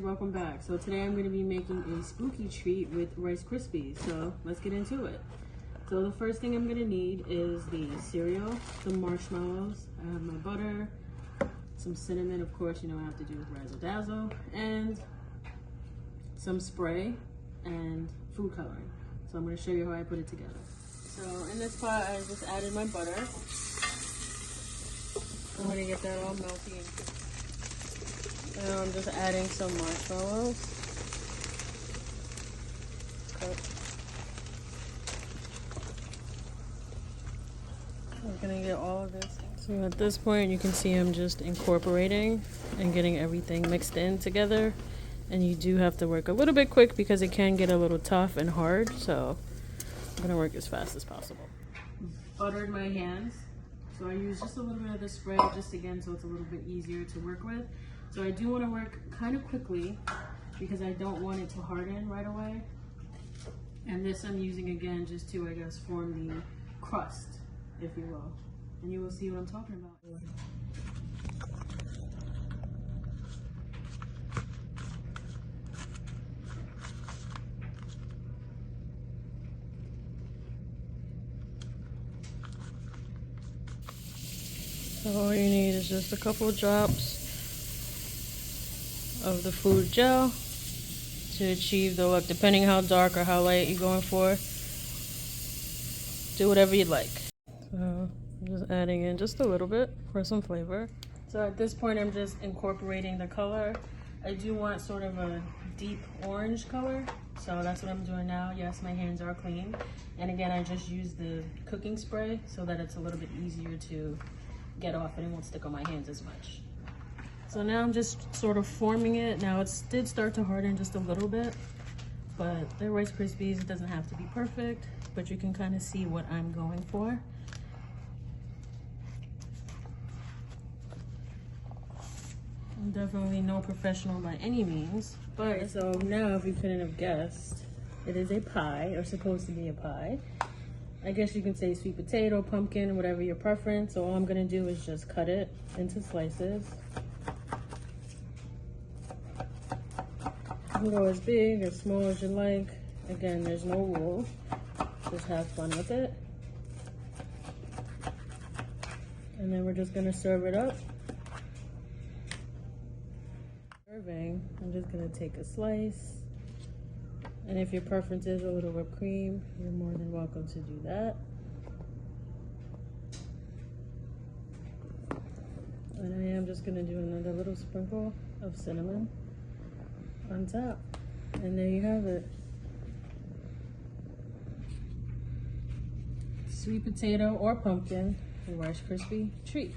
welcome back. So today I'm going to be making a spooky treat with Rice Krispies. So let's get into it. So the first thing I'm going to need is the cereal, the marshmallows, I have my butter, some cinnamon, of course, you know I have to do with Razzle Dazzle, and some spray and food coloring. So I'm going to show you how I put it together. So in this pot I just added my butter. I'm going to get that all melty. Now I'm just adding some marshmallows. I'm gonna get all of this. So at this point you can see I'm just incorporating and getting everything mixed in together. And you do have to work a little bit quick because it can get a little tough and hard. So I'm gonna work as fast as possible. Buttered my hands. So I use just a little bit of the spray just again so it's a little bit easier to work with. So I do want to work kind of quickly because I don't want it to harden right away. And this I'm using again just to, I guess, form the crust, if you will. And you will see what I'm talking about. So all you need is just a couple drops of the food gel to achieve the look, depending how dark or how light you're going for. Do whatever you'd like. So I'm just adding in just a little bit for some flavor. So at this point I'm just incorporating the color. I do want sort of a deep orange color, so that's what I'm doing now. Yes, my hands are clean, and again I just use the cooking spray so that it's a little bit easier to get off and it won't stick on my hands as much. So now I'm just sort of forming it. Now it did start to harden just a little bit, but they're Rice Krispies. It doesn't have to be perfect, but you can kind of see what I'm going for. I'm definitely no professional by any means, but so now if you couldn't have guessed, it is a pie, or supposed to be a pie. I guess you can say sweet potato, pumpkin, whatever your preference. So all I'm gonna do is just cut it into slices. You can go as big or small as you like. Again, there's no rule. Just have fun with it. And then we're just gonna serve it up. Serving, I'm just gonna take a slice. And if your preference is a little whipped cream, you're more than welcome to do that. And I am just gonna do another little sprinkle of cinnamon on top. And there you have it. Sweet potato or pumpkin Rice Krispie treat.